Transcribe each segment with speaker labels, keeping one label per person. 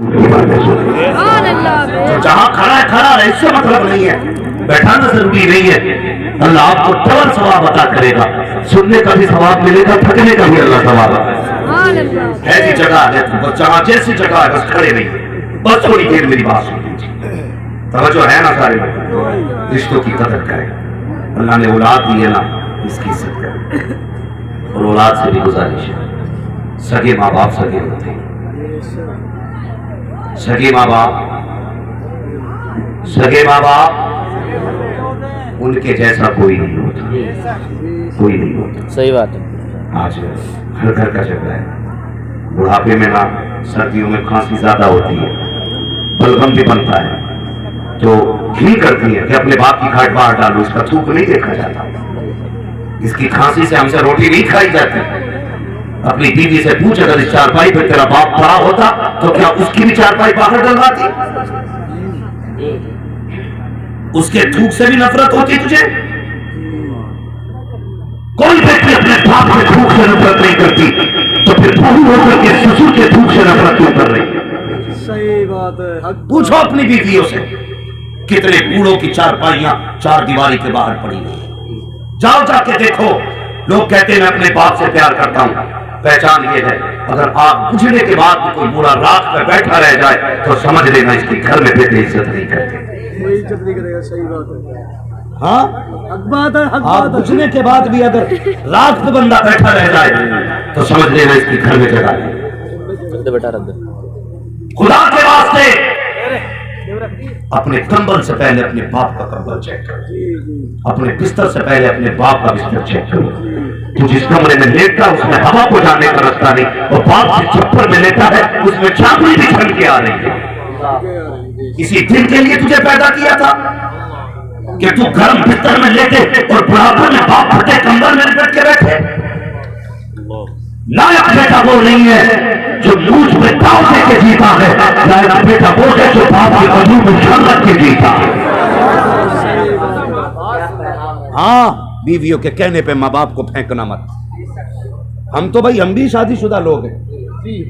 Speaker 1: तो जहाँ खड़ा है खड़ा है, इससे मतलब नहीं है, बैठाना जरूरी नहीं है। अल्लाह आपको डबल सवाब अता करेगा, सुनने का भी सवाब मिलेगा, थकने का भी अल्लाह सवाब ऐसी जगह है बस, जहाँ जैसी जगह है बस खड़े रहिए, बस थोड़ी देर मेरी बात सुन लीजिए। तवज्जो है ना सारे लोग, रिश्तों की कदर करें। अल्लाह ने औलाद दी है ना, इसकी इज्जत करें। और औलाद से भी गुजारिश है, सगे माँ बाप सगे होते हैं, सगे माँ बाप उनके जैसा कोई नहीं होता, कोई नहीं होता।
Speaker 2: सही बात है।
Speaker 1: आज हर घर का झगड़ा है। बुढ़ापे में ना सर्दियों में खांसी ज्यादा होती है, बलगम भी बनता है, तो घी करती है कि अपने बाप की खाट बाहर डालो, इसका थूक नहीं देखा जाता, इसकी खांसी से हमसे रोटी नहीं खाई जाती। अपनी बीवी से पूछ, अगर इस चारपाई पे तेरा बाप पड़ा होता तो क्या उसकी भी चारपाई बाहर डलवाती? उसके थूक से भी नफरत होती तुझे? कोई व्यक्ति अपने बाप के थूक से नफरत नहीं करती, तो फिर बहू होकर के ससुर के थूक से नफरत क्यों कर रही?
Speaker 3: सही बात है।
Speaker 1: पूछो अपनी बीवियों से, कितने कूड़ों की चारपाइयां चार दीवारी के बाहर पड़ी हुई, जाओ जाके देखो। लोग कहते हैं मैं अपने बाप से प्यार करता हूं, पहचान ये है, अगर आप बुझने के बाद भी कोई बुरा रात में बैठा रह जाए तो समझ लेना इसके घर में बेटे इज्जत नहीं करते,
Speaker 3: कोई इज्जत नहीं करेगा। सही बात है।
Speaker 1: हाँ
Speaker 3: हक बात है, हक
Speaker 1: आप
Speaker 3: बात है।
Speaker 1: बुझने के बाद भी अगर रात में बंदा बैठा रह जाए तो समझ लेना इसके घर में जगह नहीं।
Speaker 2: रख दे बेटा, रख दे।
Speaker 1: खुदा के वास्ते अपने कंबल से पहले अपने बाप का कंबल चेक करो, अपने बिस्तर से पहले अपने बाप का बिस्तर चेक करो। तू जिस कमरे में लेटा उसमें हवा को जाने का रास्ता नहीं, और बाप जिस छप्पर में लेटा है उसमें चाबी भी छन के आ रही है। इसी दिन के लिए तुझे पैदा किया था कि तू गर्म बिस्तर में लेटे और बुढ़ापे में बाप फटे कंबल में लिपट के बैठे। लायक बेटा वो नहीं है जो मूछ में दाव दे के जीता है, लायक बेटा वो है जो बाप के वजू में जान रख के जीता है। हाँ, बीवियों के कहने पे माँ बाप को फेंकना मत। हम तो भाई हम भी शादीशुदा लोग हैं,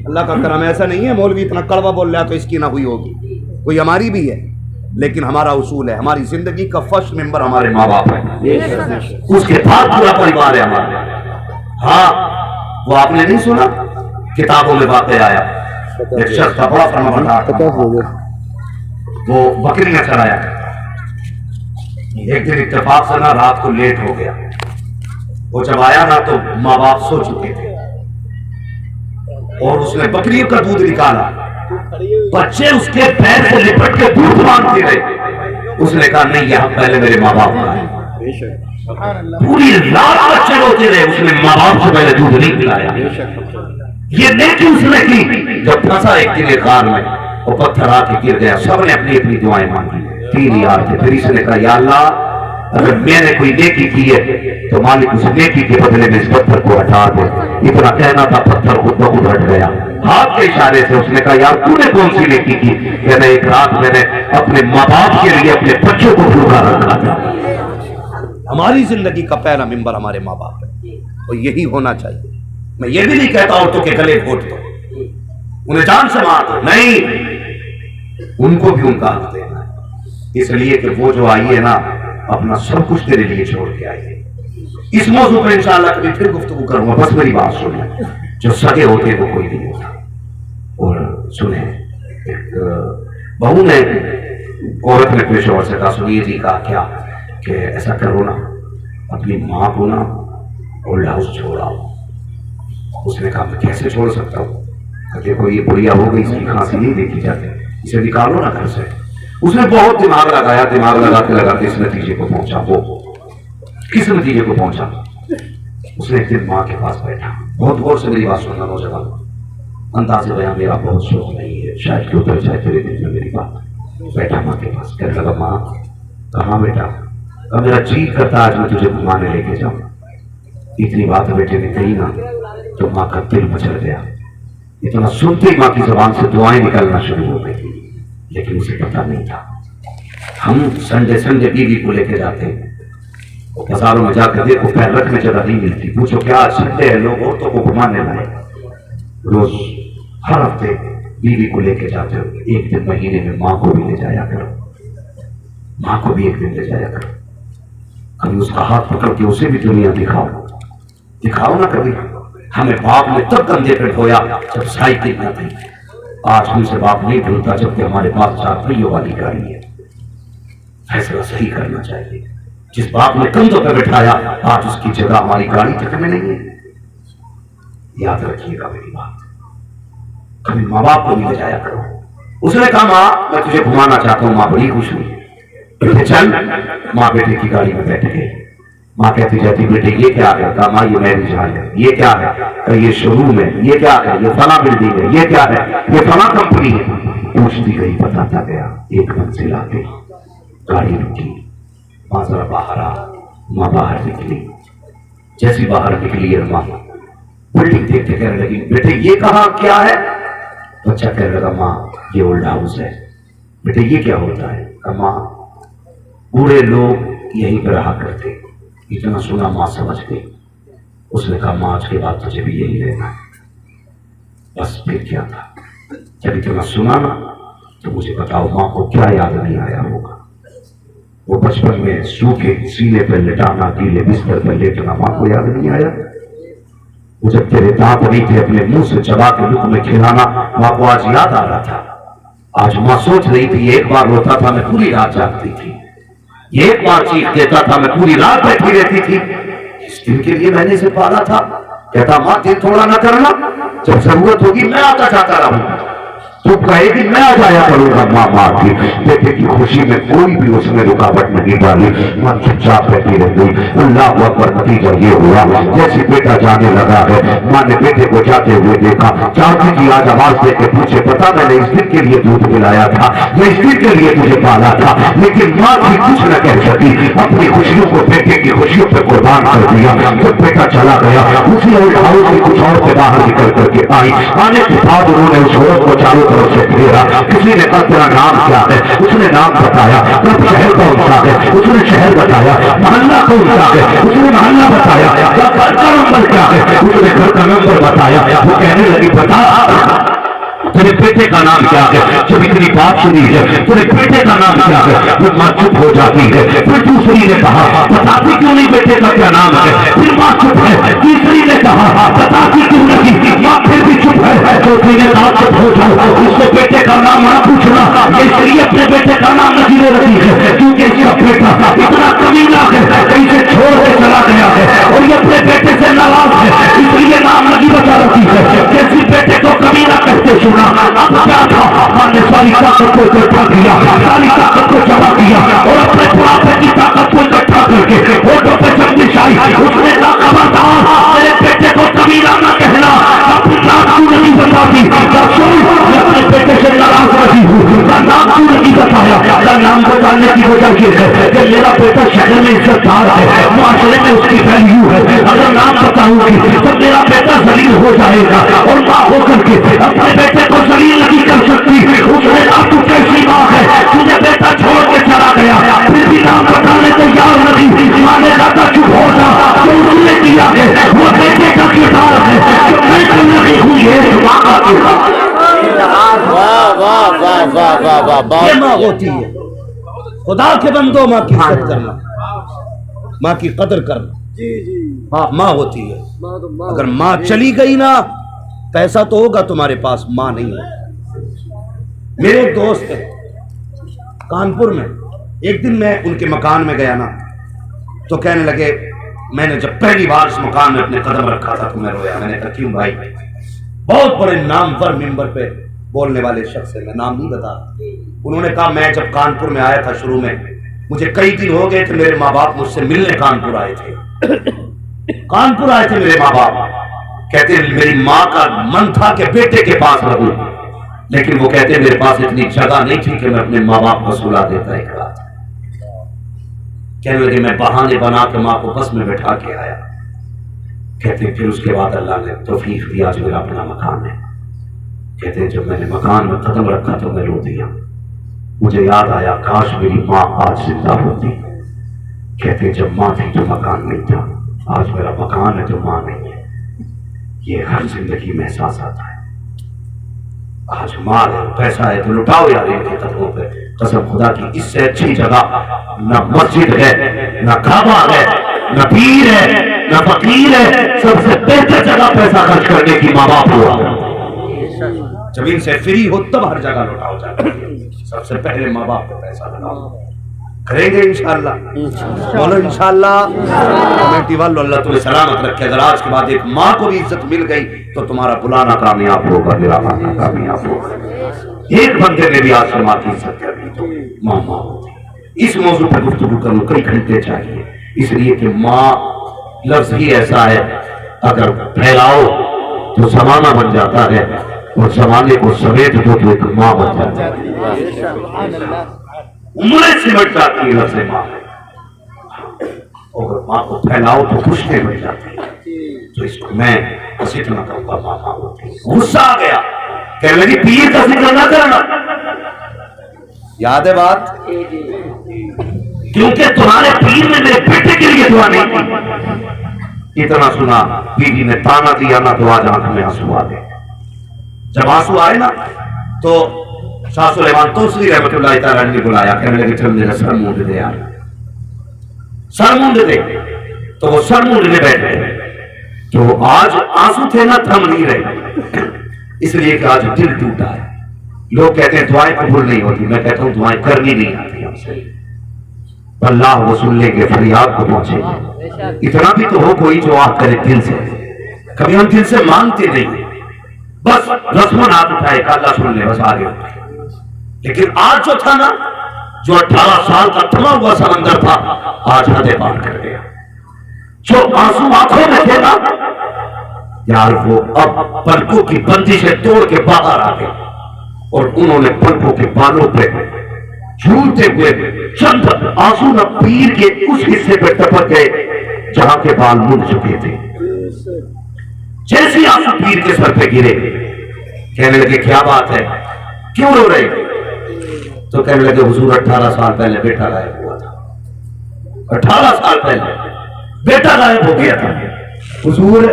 Speaker 1: अल्लाह का करम, ऐसा नहीं है मौलवी इतना कड़वा बोल रहा तो इसकी ना हुई होगी, कोई हमारी भी है, लेकिन हमारा उसूल है, हमारी जिंदगी का फर्स्ट मेंबर हमारे माँ बाप है, उसके बाद पूरा परिवार है हमारा। हाँ, वो आपने नहीं सुना, किताबों में बातें आया, एक शख्स था बड़ा फर्माबरदार, वो बकरियां चराया। एक दिन इत्तेफाक से ना रात को लेट हो गया, वो जब आया ना तो माँ बाप सो चुके थे, और उसने बकरियों का दूध निकाला, बच्चे उसके पैर से लिपट के दूध मांगते रहे। उसने कहा नहीं, यहां पहले मेरे माँ बाप का है। पूरी रात बच्चे रोते रहे, उसने माँ बाप से पहले दूध नहीं पिलाया। ये नेकी उसने की। जब फंसा एक दिन कार में, वो पत्थर आके गिर गया, सबने अपनी अपनी दुआएं मांगी, 3 यार थे। फिर इसने कहा या अल्लाह, अगर मैंने कोई नेकी की है तो मालिक उस नेकी के बदले में इस पत्थर को हटा दे। इतना कहना था, पत्थर खुद ब खुद हट गया। हाथ के इशारे से उसने कहा यार तूने कौन सी नेकी की? कहना एक रात मैंने अपने माँ बाप के लिए अपने बच्चों को भूखा रखा था। हमारी जिंदगी का पहला मेंबर हमारे माँ बाप है, और यही होना चाहिए। मैं ये भी नहीं कहता औरतों के गले घोट दो, उन्हें जान से मार दो, नहीं, उनको भी उनका हक देना है, इसलिए कि वो जो आई है ना, अपना सब कुछ तेरे लिए छोड़ के आई है। इस मौजूद पर इंशाअल्लाह कभी फिर गुफ्तगू करूंगा, बस मेरी बात सुने। जो सगे होते वो कोई नहीं होता। और सुने, एक बहू ने, औरत ने पेशेवर से कहा सुनिए जी, कहा क्या कि ऐसा करो ना, अपनी माँ को ना ओल्ड हाउस छोड़ाओ। उसने कहा मैं कैसे छोड़ सकता हूँ? देखो ये बुढ़िया हो गई, इसकी खांसी नहीं देखी जाती, इसे निकालो ना घर से। उसने बहुत दिमाग लगाया, दिमाग लगाते लगाते इस नतीजे को पहुंचा। वो किस नतीजे को पहुंचा? उसने एक दिन माँ के पास बैठा, बहुत गौर से मेरी बात सुनना नौजवान, अंदाज़े बयान मेरा बहुत शौक नहीं है, शायद क्यों उतर जाए तेरे दिल में मेरी बात। बैठा माँ के पास, कहने लगा माँ, कहाँ बेटा? अब मेरा जी करता आज मैं तुझे घुमाने लेके जाऊं। इतनी बात बेटे ने कही ना तो माँ का दिल मचल गया। इतना सुनते ही माँ की जुबान से दुआएं निकलना शुरू हो गई, लेकिन उसे पता नहीं था। हम संडे संडे बीवी को लेके जाते हैं, बाजारों में जाकर देखो पैर रखने जगह नहीं मिलती, पूछो क्या संडे है, लोग औरतों को घुमाने लाए। रोज हर हफ्ते बीवी को लेके जाते हो, एक दिन महीने में माँ को भी ले जाया करो, माँ को भी एक दिन ले जाया करो। कभी उसका हाथ पकड़ के उसे भी दुनिया दिखाओ, दिखाओ ना कभी। हमें बाप ने तब कंधे पे ढोया जब साइकिल न थी। आज हमसे बाप नहीं ढूंढता जबकि हमारे पास 4 पहियों वाली गाड़ी है। फैसला सही करना चाहिए। जिस बाप ने कंधों पे बिठाया आज उसकी जगह हमारी गाड़ी तक में नहीं है। याद रखिएगा मेरी बात। कभी माँ बाप को भी ले जाया करो। उसने कहा माँ मैं तुझे घुमाना चाहता हूँ। माँ बड़ी खुश हुई, चल। माँ बेटे की गाड़ी में बैठ गई। माँ कहती जाती बेटे ये क्या है? कहा माँ ये मैरिज हॉल है। ये क्या है? कहा ये शोरूम है। ये क्या है? ये फला बिल्डिंग है। ये क्या है? ये फला कंपनी है। पूछती गई, बताता गया। एक मंजिल आ गई, गाड़ी रुकी, माँ जरा बाहर आ। माँ बाहर निकली। जैसी बाहर निकली है माँ बिल्डिंग देखते कहने लगी बेटे ये कहा क्या है? बच्चा कहने लगा माँ ये ओल्ड हाउस है। बेटे ये क्या होता है? कहा माँ बूढ़े लोग यहीं पर रहा करते। इतना सुना माँ समझ गई। उसने कहा माँ आज के बाद तुझे भी यही रहना है। बस फिर क्या था? जब इतना सुना ना तो मुझे बताओ माँ को क्या याद नहीं आया होगा? वो बचपन में सूखे सीने पर लेटाना, गीले बिस्तर पर लेटना माँ को याद नहीं आया? वो जब तेरे दांत नहीं थे अपने मुंह से चबा के मुख में खिलाना माँ को आज याद आ रहा था। आज माँ सोच रही थी एक बार रोता था मैं पूरी रात जागती थी, एक बार चीख देता था मैं पूरी रात बैठी रहती थी। इस दिन के लिए मैंने इसे पाला था। कहता माँ दिल थोड़ा ना करना, जब जरूरत होगी मैं आता जाता रहूंगा। तो कहेगी मैं आ जाया करूंगा। माँ की बेटे की खुशी में कोई भी उसमें रुकावट नहीं डाली। माँ चुपचाप बैठी रह गई। अल्लाह अकबर। नतीजा ये हुआ जैसे बेटा जाने लगा है माँ ने बेटे को जाते हुए देखा। चाची की आज आवाज दे के पूछे पता मैंने इस दिन के लिए दूध पिलाया था, मैं इस दिन के लिए तुझे पाला था। लेकिन माँ भी कुछ न कह सकी। अपनी खुशियों को बेटे की खुशियों पर कुर्बान कर दिया। जब बेटा चला गया उसी ओल्ड हाउस में कुछ और से बाहर निकल करके आई। आने के बाद उन्होंने उस औरत को चारों तरफ से घेरा। किसी ने कहा तेरा नाम क्या है? उसने नाम बताया। कब शहर कौन सा है? उसने शहर बताया। मोहल्ला कौन सा है? उसने मोहल्ला बताया। घर का नंबर क्या है? उसने घर का नंबर बताया। वो कहने लगी बता तेरे बेटे का नाम क्या है? जब इतनी बात सुनी है तेरे बेटे का नाम क्या है? वो माँ चुप हो जाती है। फिर दूसरी ने कहा बताती क्यों नहीं बेटे का क्या नाम है? फिर माँ चुप है। तीसरी ने कहा बताती क्यों नहीं? माँ फिर भी चुप है। चौथी ने कहा चुप हो जाओ, उससे बेटे का नाम ना पूछना। इसलिए अपने बेटे का नाम नहीं ले रही है क्योंकि इसका बेटा इतना कमीना है, इसे छोड़ के चला गया है और ये अपने बेटे से नाराज है, इसलिए नाम नहीं बता रही है। जैसी बेटे को कमीना कहते सुना अब क्या था? माँ ने सारी ताकत को इकट्ठा किया, सारी ताकत को जमा किया और अपने बुढ़ापे की ताकत को इकट्ठा करके फोटो पे जगदीश आई। उसने कहा खबरदार मेरे बेटे को कमीना न कहना। अपनी नाम क्यों नहीं बताती? अपने बेटे से नाराज रही हूँ। नाम क्यों नहीं बताया? नाम बताने की वजह ये है कि मेरा बेटा शहर में इज्जतदार है, मुआशरे में उसकी वैल्यू है। अगर नाम बताऊंगी तो मेरा बेटा जलील हो जाएगा और माँ होकर के अपने बेटे को जलील नहीं कर सकती। उसने कहा तू कैसी माँ है? तुझे बेटा छोड़ के चला गया फिर भी नाम बताने को यार नहीं। माँ ने कहा चुप हो जा, जो उसने किया है वो बेटे का किरदार है, जो मैं कर रही हूँ ये माँ का किरदार।
Speaker 2: वाह वाह वाह वाह वाह वाह।
Speaker 3: ये माँ होती है। खुदा के बंदो माँ की इज्जत करना, माँ की कदर करना। जी जी हाँ माँ होती है। अगर माँ चली गई ना पैसा तो होगा तुम्हारे पास, माँ नहीं है। मेरे एक दोस्त है कानपुर में। एक दिन मैं उनके मकान में गया ना तो कहने लगे मैंने जब पहली बार इस मकान में अपने कदम रखा था तो मैं रोया। मैंने कहा क्यों भाई? बहुत बड़े नामवर मिंबर पे बोलने वाले शख्स है, मैं नाम नहीं बता। उन्होंने कहा मैं जब कानपुर में आया था शुरू में मुझे कई दिन हो गए थे, मेरे माँ बाप मुझसे मिलने कानपुर आए थे। कानपुर आए थे मेरे माँ बाप। कहते मेरी माँ का मन था कि बेटे के पास रहूं, लेकिन वो कहते मेरे पास इतनी जगह नहीं थी कि मैं अपने माँ बाप को सुला देता। एक रात कहने लगे मैं बहाने बना के माँ को बस में बैठा के आया। कहते फिर उसके बाद अल्लाह ने तौफीक दी, आज मेरा अपना मकान है। कहते जब मैंने मकान में कदम रखा तो मैं रो दिया। मुझे याद आया काश मेरी माँ आज जिंदा होती। कहते जब माँ थी तो मकान नहीं था, आज मेरा मकान है तो माँ नहीं है। ये हर जिंदगी में एहसास आता है।
Speaker 1: आज माल है, पैसा है तो लुटाओ यार इनके कदमों पे। कसम खुदा की इससे अच्छी जगह न मस्जिद है, न काबा है, न पीर है, न फकीर है। सबसे बेहतर जगह पैसा खर्च करने की माँ बाप हुआ। जब इनसे फ्री हो तब हर जगह लुटाओ जाए। सबसे पहले माँ बाप को पैसा लगाओ। करेंगे इंशाअल्लाह, बोलो इंशाअल्लाह। कमेटी वालों अल्लाह तुम्हें सलामत रखे। अगर आज के बाद एक माँ को भी इज्जत मिल गई तो तुम्हारा बुलाना कामयाब होगा, मेरा आना कामयाब होगा। एक बंदे ने भी आज से माँ की इज्जत कर दी तो माँ माँ होती। इस मौजूद पर गुफ्तगू करना कई घंटे चाहिए, इसलिए कि माँ लफ्ज ही ऐसा है, अगर फैलाओ तो जमाना बन जाता है और जमाने को समेट दो तो एक माँ बन जाती है। उम्रें सिमट जाती है लफ्ज़ माँ, और माँ को फैलाओ तो खुशबू बन जाती है। तो इसको मैं बस इतना कहूँगा, माँ माँ होती है। गुस्सा आ गया, कहने लगी पीर का जिक्र ना करना। याद है बात? क्योंकि तुम्हारे पीर ने मेरे बेटे के लिए दुआ नहीं की। इतना सुना, बीवी ने ताना दिया ना तो आज आंख में आंसू आ गए। जब आंसू आए ना तो शाह सुलेमान तौसीरी रहमतुल्लाह तआला ने बुलाया, कहने लगे चल मेरा सर मूंद दे यार, सर मूंद दे। तो वो सर मूंदने बैठे। तो आज आंसू थे ना, थम नहीं रहे, इसलिए कि आज दिल टूटा है। लोग कहते हैं दुआएं कबूल नहीं होती, मैं कहता हूं दुआएं करनी नहीं आती हमसे। अल्लाह वो सुन लेंगे, फरियाद को पहुंचेंगे। इतना भी तो हो कोई जो आप करे दिल से। कभी हम दिल से मांगते नहीं, बस रस्मन हाथ उठाए अल्लाह सुन ले, बस आगे उठाए। लेकिन आज जो था ना, जो 18 साल का थमा हुआ समंदर था, आज हदें पार कर गया। जो आंसू आंखों में थे ना यार, वो अब पलकों की बंदिशें तोड़ के बाहर आ गए और उन्होंने पलकों के बालों पे झूलते हुए चंद आंसू न पीर के उस हिस्से पे टपक गए जहां के बाल मुड़ चुके थे। जैसे आंसू पीर के सर पे गिरे, कहने लगे क्या बात है, क्यों रो रहे? तो कहने लगे हुजूर 18 साल पहले बेटा गायब हुआ था, 18 साल पहले बेटा गायब हो गया था हुजूर।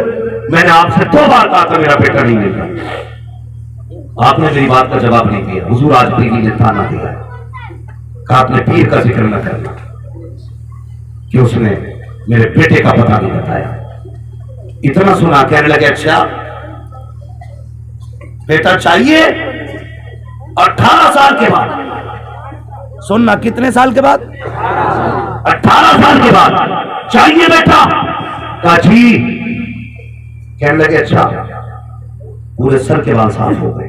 Speaker 1: मैंने आपसे 2 बार कहा था मेरा बेटा नहीं मिल रहा, आपने मेरी बात का जवाब नहीं दिया। हुजूर आज बीवी ने ताना दिया, कहा आपने पीर का जिक्र न करना कि उसने मेरे बेटे का पता नहीं बताया। इतना सुना, कहने लगे अच्छा बेटा चाहिए? 18 साल के बाद।
Speaker 3: सुनना, कितने साल के बाद?
Speaker 1: 18 साल के बाद चाहिए बेटा? कहा जी। कहने लगे अच्छा, पूरे सर के बाल साफ हो गए।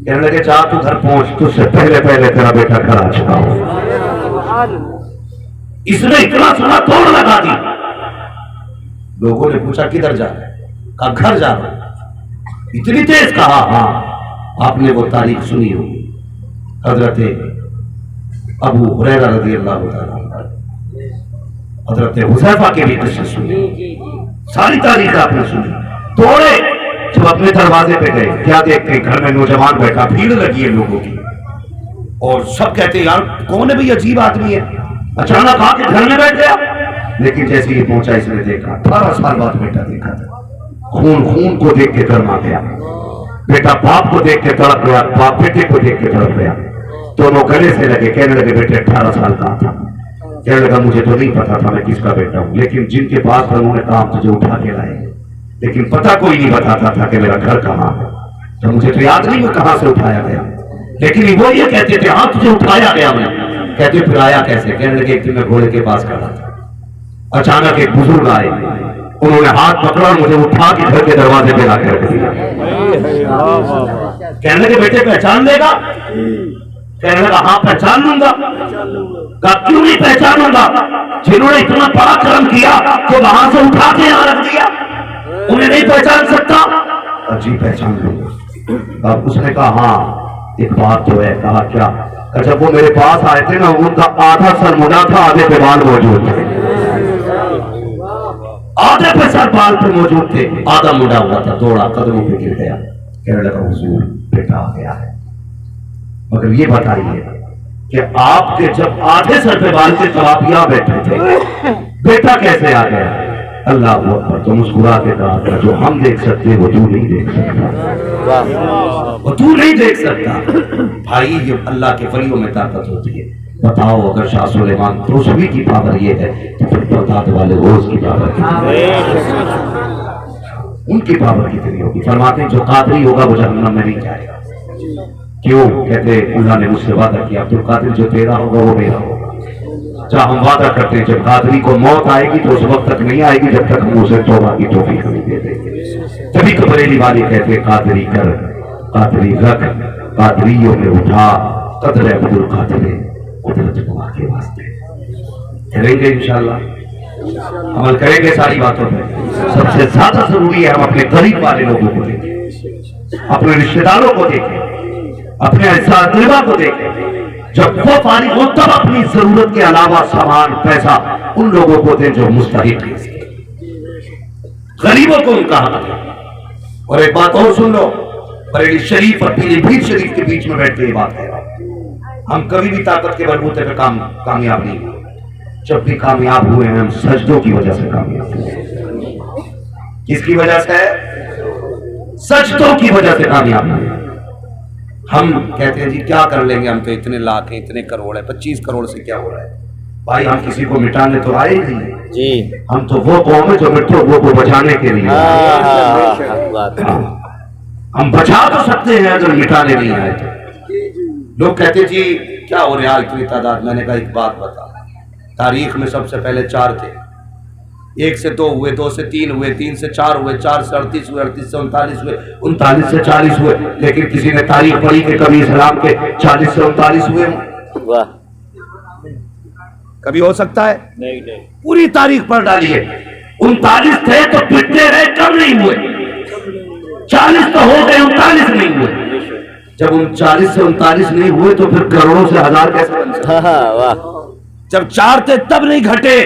Speaker 1: कहने लगे जा तू घर पहुंच, तुझसे पहले पहले तेरा बेटा घर आ चुका हो। इसने इतना सुना तोड़ लगा दी। लोगों ने पूछा किधर जा रहा है? कहा घर जा रहा है। इतनी तेज कहा, हाँ आपने वो तारीख सुनी होगी, हजरत अबू हुरैरा रज़ियल्लाहु ताला अन्हु, हजरत हुज़ैफा के भी किस्से सुनी, सारी तारीख आपने सुनी। तोड़े जब अपने दरवाजे पे गए, क्या देखते घर में नौजवान बैठा, भीड़ लगी है लोगों की, और सब कहते यार कौन है भाई, अजीब आदमी है। अचानक आके घर में बैठ गया। लेकिन जैसे ही पहुंचा, इसने देखा 18 साल बाद बेटा देखा था। खून खून को देख के गर्मा गया, बेटा बाप को देख के तड़प गया, बाप बेटे को देख के तड़प गया। दोनों गले से लगे, कहने लगे बेटे 18 साल का था। कहने लगा मुझे तो नहीं पता था मैं किसका बेटा हूं, लेकिन जिनके पास था उन्होंने कहा तुझे उठा के लाए, लेकिन पता कोई नहीं बताता था कि मेरा घर कहाँ है। तो मुझे तो याद नहीं मैं कहां से उठाया गया, लेकिन वो ये कहते थे हाँ तुझे उठाया गया। मैं कहते फिर आया कैसे? कहने लगे एक दिन मैं घोड़े के पास खड़ा था, अचानक एक बुजुर्ग आए, उन्होंने हाथ पकड़ा और मुझे उठा के घर के दरवाजे पे लाके रख दिया। कहने लगे बेटे पहचान लेगा? कहने लगा हाँ पहचान लूंगा। कहा क्यों नहीं पहचानूंगा? जिन्होंने इतना बड़ा कर्म किया तो वहां से उठा के यहाँ रख दिया, उन्हें नहीं पहचान सकता? जी पहचान लूंगा। अब उसने कहा हाँ एक बात तो है। कहा क्या? जब वो मेरे पास आए थे ना, उनका आधा सर मुड़ा था, आधे पे बाल मौजूद थे, आधे पे सर बाल पे मौजूद थे, आधा मुड़ा हुआ था, थोड़ा कदमों पे गिर गया। कहने लगा हुजूर बेटा आ गया है, मगर ये बताइए कि आपके जब आधे सर पे बाल थे तब आप यहां बैठे थे, बेटा कैसे आ गया? अल्लाह अकबर। तो मुस्कुरा के कहा था जो हम देख सकते वो तू नहीं देख सकता,
Speaker 2: वाह
Speaker 1: वो तू नहीं देख सकता। भाई ये अल्लाह के वलियों में ताकत होती है। बताओ अगर शाह सुलेमान तोशवी की पावर ये है तो फिर बगदाद वाले रोज की पावर उनकी पावर कितनी होगी। फरमाते हैं जो कादरी होगा वो जहन्नम में नहीं जाएगा। क्यों? कहते अल्लाह ने मुझसे वादा किया अब्दुल कादिर जो तेरा होगा वो मेरा होगा। जहाँ हम वादा करते हैं जब कादरी को मौत आएगी तो उस वक्त तक नहीं आएगी जब तक हम उसे तौबा की तौफीक नहीं दे देंगे। तभी तो बरेली वाले कहते हैं कादरी कर, कादरी रख, कादरियों में उठा, कदर अब्दुल कादिर कुदरत कुमार के वास्ते। करेंगे इंशाल्लाह, अमल करेंगे सारी बातों पे। सबसे ज्यादा जरूरी है हम अपने गरीब वाले लोगों को देखें, अपने रिश्तेदारों को देखें, अपने अज़ातिबा को देखें। जब वो फारिग हो तब अपनी जरूरत के अलावा सामान पैसा उन लोगों को दें जो मुस्तहिक हैं। गरीबों को उनका हक है। और एक बात और सुन लो, बरेली शरीफ और पीलीभीत शरीफ के बीच में बैठ के ये बात कह रहा हूं, हम कभी भी ताकत के बलबूते पे कामयाब नहीं हुए। जब भी कामयाब हुए हैं हम सजदों की वजह से कामयाब हुए। किसकी वजह से? सजदों की वजह से कामयाब हुए। हम कहते हैं जी क्या कर लेंगे, हम तो इतने लाख हैं, इतने करोड़ है, 25 करोड़ से क्या हो रहा है। भाई हम किसी को मिटाने तो आए ही नहीं
Speaker 2: जी,
Speaker 1: हम तो वो कौम है जो मृत्यु को बचाने के लिए। हम बचा तो सकते हैं अगर मिटाने नहीं आए तो। लोग कहते जी क्या हो रहा है इतनी तादाद। मैंने कहा एक बात बता, तारीख में सबसे पहले 4 थे, 1 से 2 हुए, 2 से 3 हुए, 3 से 4 हुए, 4 से 38 हुए, 38 से 39 हुए, 39 से 40 हुए। लेकिन किसी ने तारीख पढ़ी कि कभी इस्लाम के 40 से 39 हुए।
Speaker 2: वाह,
Speaker 3: कभी हो सकता है?
Speaker 2: नहीं
Speaker 3: पूरी तारीख पढ़ डालिए।
Speaker 1: 39 थे तो पिटते रहे, कम नहीं हुए। 40 तो हो गए, 39 नहीं हुए। जब 39 से 39 नहीं हुए तो फिर करोड़ों से हजार कैसे बन सकते?
Speaker 2: वाह,
Speaker 3: जब 4 थे तब नहीं घटे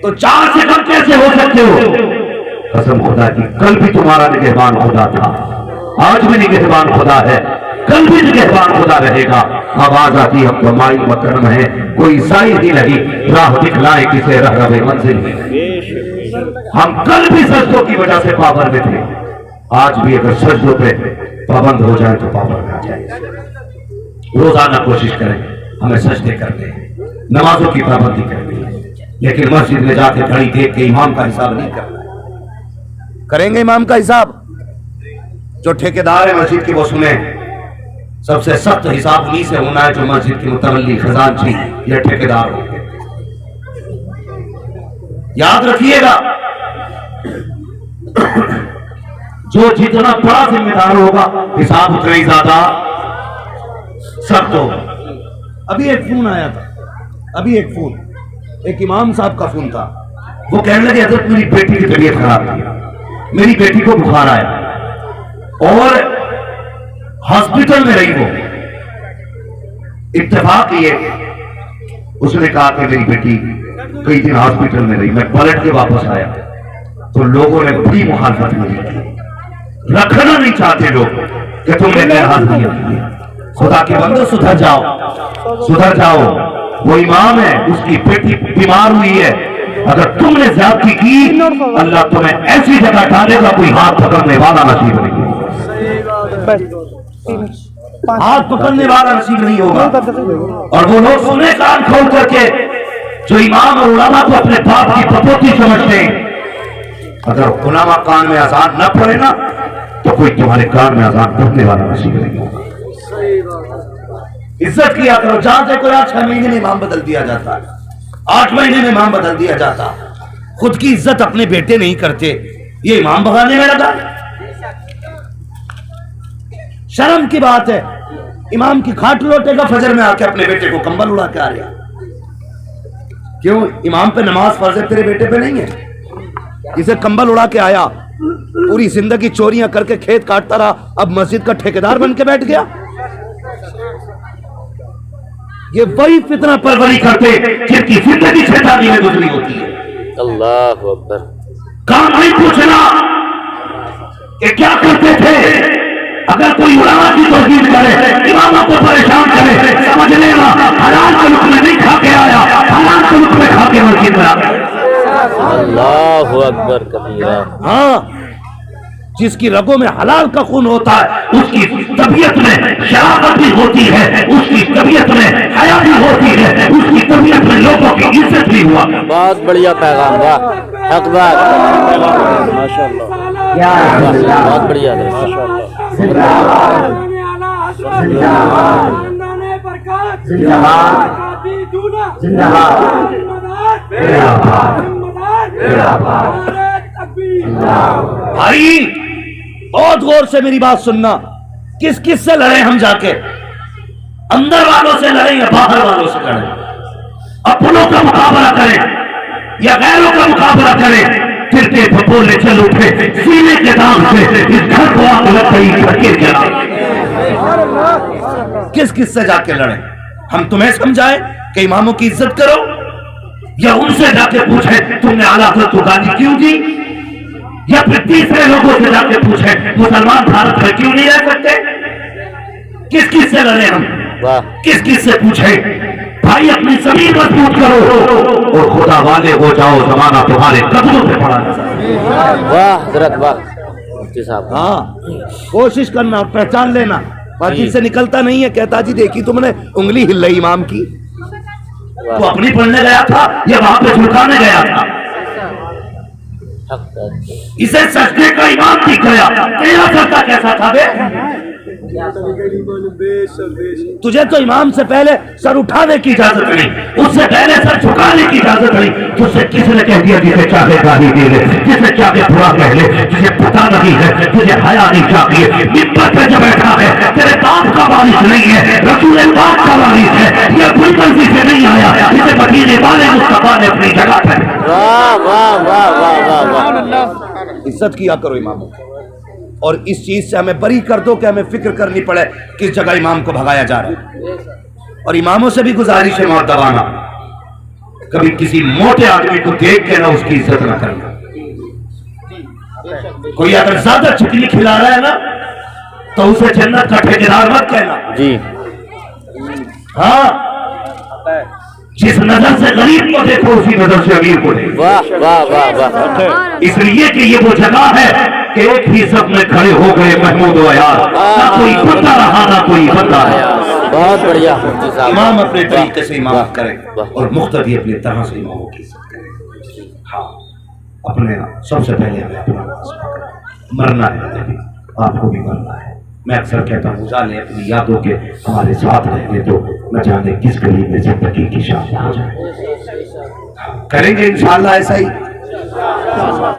Speaker 1: तो 4 से कम कैसे हो सकते हो? कसम खुदा की, कल भी तुम्हारा निगहबान खुदा था, आज भी निगहबान खुदा है, कल भी निगहबान खुदा रहेगा। आवाज आती हम तो माई मकरम है, कोई साई ही नहीं राह दिखलाए किसे रहे मंजिल में। हम कल भी सजदों की वजह से पावर में थे, आज भी अगर सजदों पे पाबंद हो जाए तो पावर में आ जाए। रोजाना कोशिश करें हमें सजदे करते हैं, नमाजों की पाबंदी करनी है, लेकिन मस्जिद में जाके घड़ी देख के इमाम का हिसाब नहीं करना है।
Speaker 3: करेंगे इमाम का हिसाब।
Speaker 1: जो ठेकेदार है मस्जिद के वो सुने, सबसे सख्त हिसाब उन्हीं से होना है जो मस्जिद की मुतवल्ली खजानची या ठेकेदार हो। याद रखिएगा, जो जितना बड़ा जिम्मेदार होगा हिसाब उतना ही ज्यादा सख्त होगा।
Speaker 3: अभी एक फोन आया था, अभी एक फोन, एक इमाम साहब का फोन था।
Speaker 1: वो कहने लगे हजरत मेरी बेटी की तबीयत खराब थी, मेरी बेटी को बुखार आया और हॉस्पिटल में रही वो। इत्तेफाक ये उसने कहा कि मेरी बेटी कई दिन हॉस्पिटल में रही। मैं पलट के वापस आया तो लोगों ने बड़ी मुखालफत मेरी की, रखना नहीं चाहते लोग कि तुमने गैर हाजिरी की। खुदा के बंदो सुधर जाओ, सुधर जाओ। वो इमाम है, उसकी बेटी बीमार हुई है, अगर तुमने ज्यादती की अल्लाह तुम्हें ऐसी जगह डालेगा कोई हाथ पकड़ने वाला नसीब नहीं होगा, हाथ पकड़ने वाला नसीब नहीं होगा। और वो लोग सुने कान खोल करके जो इमाम और उलमा को अपने बाप की पपोती समझते हैं, अगर उलमा कान में अजान न पड़े ना तो कोई तुम्हारे कान में अजान पढ़ने वाला नसीब नहीं होगा। इज्जत किया करो। जहां से कोई 6 महीने में इमाम बदल दिया जाता, 8 महीने में इमाम बदल दिया जाता,
Speaker 3: खुद की इज्जत अपने बेटे नहीं करते, ये इमाम भगाने में लगा। शर्म की बात है, इमाम की खाट लौटेगा फजर में आके अपने बेटे को कंबल उड़ा के आ रहा। क्यों? इमाम पे नमाज फर्ज है, तेरे बेटे पे नहीं है। इसे कंबल उड़ा के आया, पूरी जिंदगी चोरियां करके खेत काटता रहा, अब मस्जिद का ठेकेदार बन के बैठ गया। ये वही फितना
Speaker 1: परवरी करते जिनकी जिंदगी शैतानी में गुजरी होती है।
Speaker 2: अल्लाह अकबर।
Speaker 1: काम नहीं पूछना कि क्या करते थे। अगर कोई उलमा की तौहीद करे, इमामों को परेशान करे, समझ लेना हलाल के लुक़्मे नहीं खा के आया, हलाल के लुक़्मे खा के मस्जिद में आ गया।
Speaker 2: अल्लाह अल्लाहु अकबर कबीरा।
Speaker 3: हाँ, जिसकी रगों में हलाल का खून होता है उसकी तबीयत में शराफत भी होती है, उसकी तबीयत में हया भी होती है, उसकी तबीयत में लोगों की इज्जत भी हुआ।
Speaker 2: बहुत बढ़िया पैगाम, वाह हक बात, माशाअल्लाह, बहुत बढ़िया
Speaker 3: भाई बहुत गौर से मेरी बात सुनना। किस किस से लड़े हम जाके? अंदर वालों से लड़े या बाहर वालों से लड़े? अपनों का मुकाबला करें या गैरों का मुकाबला करें? फिरते फपोले चल उठे सीने के दाम से इस घर को आग लग गई, फकीर के नाम। किस किस से जाके लड़े? हम तुम्हें समझाएं कि इमामों की इज्जत करो, या उनसे जाके पूछे तुमने आला हज़रत को गाली क्यों दी, या फिर तीसरे लोगों से जाके पूछे मुसलमान भारत में क्यों नहीं रह सकते? किस किस से लड़े हम?
Speaker 2: वाह,
Speaker 3: किस किस से पूछे? भाई अपनी जमीन मजबूत करो और खुदा वाले हो जाओ, जमाना तुम्हारे कदमों पे पड़ा नजर।
Speaker 2: वाह हजरत, वाह मुफ्ती साहब।
Speaker 3: हाँ, कोशिश करना, पहचान लेना। बाकी से निकलता नहीं है। कहता जी देखी तुमने उंगली हिल रही इमाम की, तो अपनी पढ़ने गया था या वहां पे झुकाने गया था? इसे सजदे का इमाम दिख गया। तेरा सजदा कैसा था बे? तुझे तो इमाम से पहले सर उठाने की इजाजत नहीं, उससे पहले सर झुकाने की इजाजत नहीं। तुझसे किसने कह दिया जिसे चाहे गाली दे ले, जिसे चाहे बुरा कह ले, तुझे पता नहीं है, तुझे हया नहीं चाहिए। मिंबर पे जो बैठा है तेरे बाप का वारिस नहीं है, रसूल पाक का वारिस है। ये कोई गलती से नहीं आया, इसे मदीने वाले मुस्तफा ने अपनी जगह पर।
Speaker 2: वाह वाह वाह वाह वाह,
Speaker 3: इज्जत किया करो इमामों की, और इस चीज से हमें बरी कर दो कि हमें फिक्र करनी पड़े किस जगह इमाम को भगाया जा रहा है। और इमामों से भी गुजारिश है मौत दबाना, कभी किसी मोटे आदमी को देख के ना उसकी इज्जत ना करना। कोई अगर ज्यादा चिकनी खिला रहा है ना तो उसे जन्नत का ठेकेदार मत कहना
Speaker 2: जी।
Speaker 3: हाँ, जिस नजर से गरीब को देखो उसी नजर से अमीर को देखो।
Speaker 2: वाह वाह वाह वाह,
Speaker 3: इसलिए कि ये वो जगह है कि एक ही सब में खड़े हो गए महमूद व यार, ना कोई बंदा रहा ना कोई बंदा आया।
Speaker 2: बहुत बढ़िया मुफ्ती साहब।
Speaker 3: इमाम अपने तरीके से इमाम करें और मुख्तदी अपनी तरह से इमामों की इज्जत करें। हाँ, अपने सबसे पहले हमें अपना मरना है, आपको भी मरना है। मैं अक्सर कहता हूँ जाने अपनी यादों के हमारे साथ रहेंगे तो न जाने किस गरीब में जिंदगी की शान हो जाए। करेंगे इंशाअल्लाह ऐसा ही।